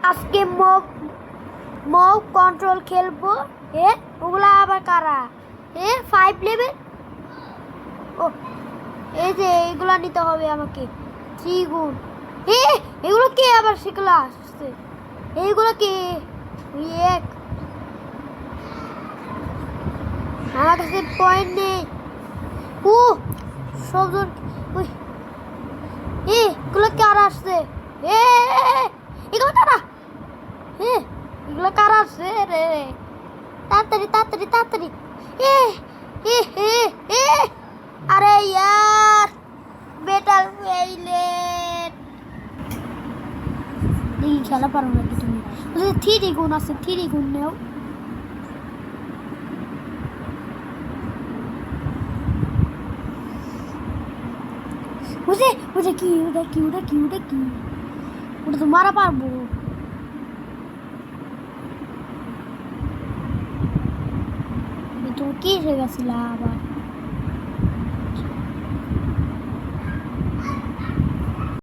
আজকে mob mob control খেলবো। ওগুলা আবার কারা? 5 লেভেল। ও এই যে এগুলা নিতে হবে আমাকে 3 গুণ। এগুলো কে আবার শিখলা আসছে? এইগুলো কে? এক আমার কাছে পয়েন্ট নেই। ও সবজন ওই এগুলো কারা আসছে? এগুলো কারা? এগুলো কারা আসছে রে? তাড়াতাড়ি তাড়াতাড়ি তাড়াতাড়ি। এ এ এ এ আরে ইয়ার বেটার ফেইলেট। এই খেলা পারো নাকি তুমি? 3 গুণ আছে, 3 গুণ নেও। ওটা কি? ওটা তো মারা পারবো। তুমি কি হয়ে গেছিল আবার?